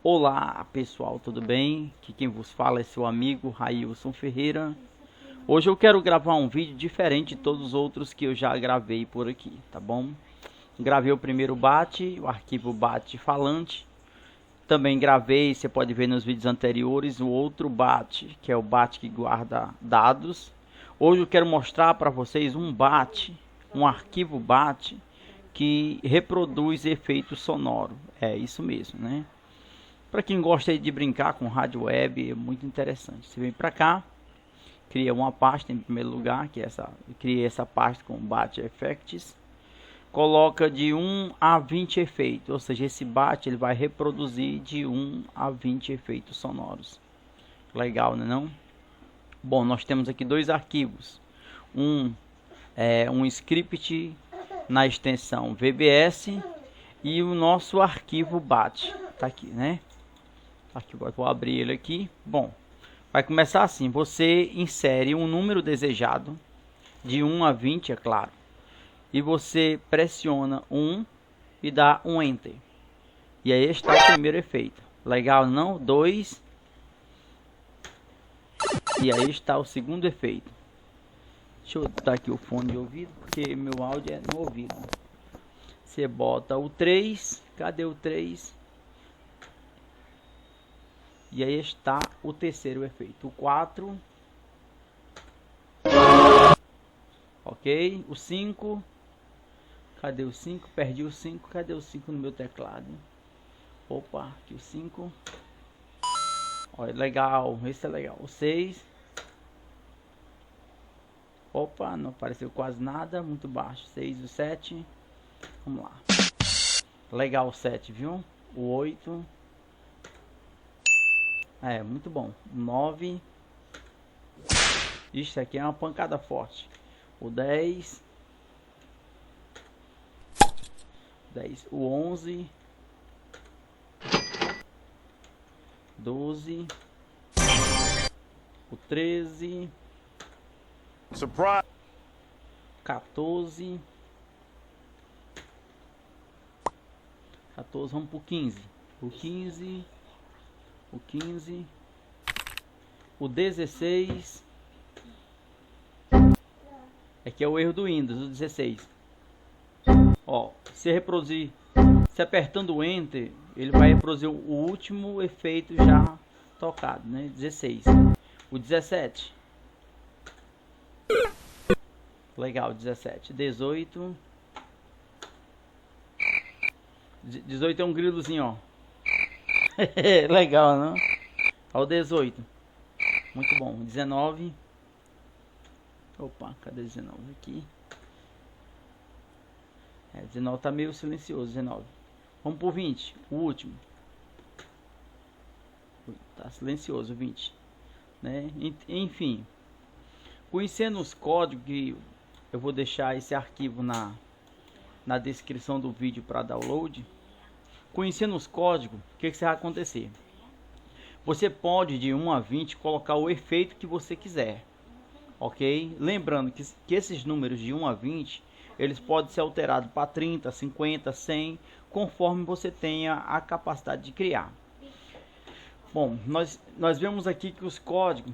Olá pessoal, tudo bem? Aqui quem vos fala é seu amigo Railson Ferreira. Hoje eu quero gravar um vídeo diferente de todos os outros que eu já gravei por aqui, tá bom? Gravei o primeiro BAT, o arquivo BAT falante. Também gravei, você pode ver nos vídeos anteriores, o outro BAT, que é o BAT que guarda dados. Hoje eu quero mostrar para vocês um BAT, um arquivo BAT que reproduz efeito sonoro. É isso mesmo, né? Para quem gosta de brincar com rádio web, é muito interessante. Você vem para cá, cria uma pasta em primeiro lugar, que é essa, criei essa pasta com BAT Effects. Coloca de 1 a 20 efeitos, ou seja, esse BAT ele vai reproduzir de 1 a 20 efeitos sonoros. Legal, né não? Bom, nós temos aqui dois arquivos. Um é um script na extensão VBS e o nosso arquivo BAT. Tá aqui, né? Aqui, vou abrir ele aqui. Bom, vai começar assim. Você insere um número desejado, de 1 a 20, é claro. E você pressiona 1 e dá um Enter. E aí está o primeiro efeito. Legal, não? 2. E aí está o segundo efeito. Deixa eu dar aqui o fone de ouvido, porque meu áudio é no ouvido. Você bota o 3. Cadê o 3? E aí está o terceiro efeito, o 4. Ok, o 5. Cadê o 5? Perdi o 5. Cadê o 5 no meu teclado? Opa, aqui o 5. Olha, legal, esse é legal. O 6. Opa, não apareceu quase nada, muito baixo. 6, o 7. Vamos lá. Legal o 7, viu? O 8. É, muito bom. 9. Isso aqui é uma pancada forte. O 10. 10. O 11. 12. O 13. Surprise! 14. 14, vamos pro 15. O 15. O 15. O 16. Aqui é o erro do Windows, o 16. Ó, se reproduzir, se apertando o Enter, ele vai reproduzir o último efeito já tocado, né? 16. O 17. Legal, 17. 18. 18 é um grilozinho, ó. Legal, não? Ó, o 18. Muito bom. 19. Opa, cadê 19 aqui? 19 tá meio silencioso, 19. Vamos pro 20, o último. Tá silencioso, 20. Né? Enfim. Conhecendo os códigos, que eu vou deixar esse arquivo na descrição do vídeo para download. Conhecendo os códigos, o que vai acontecer? Você pode de 1 a 20 colocar o efeito que você quiser. Ok? Lembrando que esses números de 1 a 20, eles podem ser alterados para 30, 50, 100, conforme você tenha a capacidade de criar. Bom, nós vemos aqui que os códigos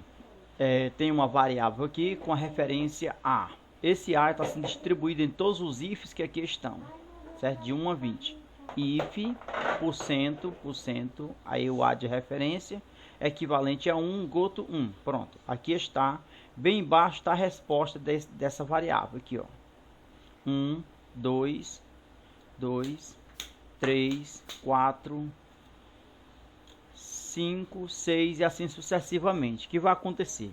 tem uma variável aqui com a referência A. Esse A está sendo distribuído em todos os ifs que aqui estão, certo? De 1 a 20. If, %, aí o A de referência, equivalente a 1, goto 1. Pronto, aqui está, bem embaixo está a resposta dessa variável aqui, ó. 1, 2, 3, 4, 5, 6 e assim sucessivamente. O que vai acontecer?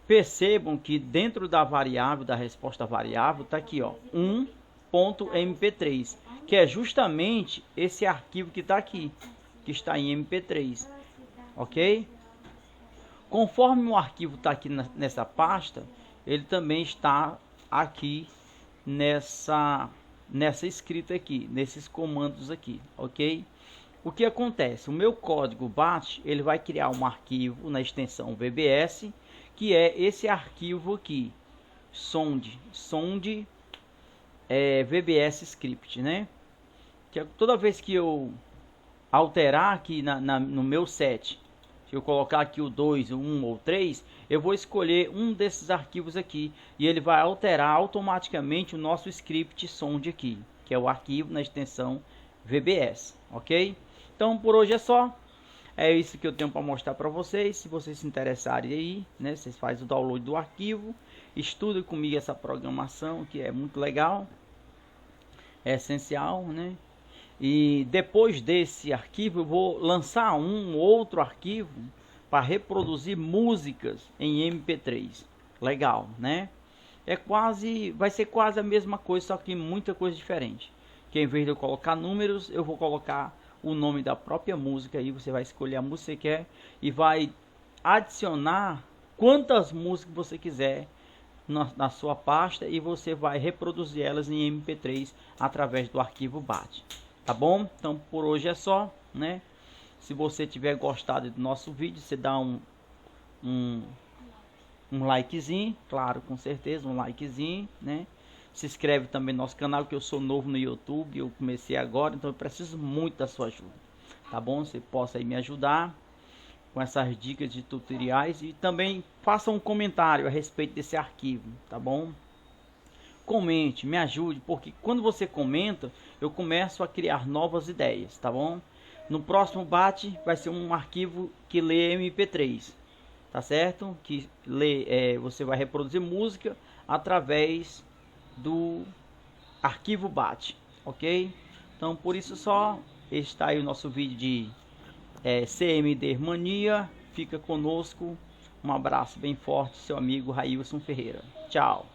Percebam que dentro da variável, da resposta variável, está aqui, ó, 1.mp3, que é justamente esse arquivo que está aqui, que está em mp3, ok? Conforme o arquivo está aqui nessa pasta, ele também está aqui nessa escrita aqui, nesses comandos aqui, ok? O que acontece? O meu código BAT, ele vai criar um arquivo na extensão VBS, que é esse arquivo aqui, sonde VBS script, né? Que toda vez que eu alterar aqui no meu set, se eu colocar aqui o 2, o 1 ou 3, eu vou escolher um desses arquivos aqui e ele vai alterar automaticamente o nosso script sound aqui, que é o arquivo na extensão VBS, ok? Então por hoje é só. É isso que eu tenho para mostrar para vocês. Se vocês se interessarem aí, né, vocês fazem o download do arquivo, estudem comigo essa programação que é muito legal, é essencial, né? E depois desse arquivo eu vou lançar um outro arquivo para reproduzir músicas em MP3. Legal, né? Vai ser quase a mesma coisa, só que muita coisa diferente. Que em vez de eu colocar números, eu vou colocar o nome da própria música aí. Você vai escolher a música que você quer e vai adicionar quantas músicas você quiser na sua pasta e você vai reproduzir elas em MP3 através do arquivo BAT. Tá bom? Então por hoje é só, né? Se você tiver gostado do nosso vídeo, você dá um likezinho, claro, com certeza, um likezinho, né? Se inscreve também no nosso canal, que eu sou novo no YouTube, eu comecei agora, então eu preciso muito da sua ajuda. Tá bom? Você possa aí me ajudar com essas dicas de tutoriais e também faça um comentário a respeito desse arquivo, tá bom? Comente, me ajude, porque quando você comenta, eu começo a criar novas ideias, tá bom? No próximo BAT vai ser um arquivo que lê MP3, tá certo? Que lê, você vai reproduzir música através do arquivo BAT, ok? Então por isso só, está aí o nosso vídeo de CMD Mania. Fica conosco, um abraço bem forte, seu amigo Railson Ferreira. Tchau.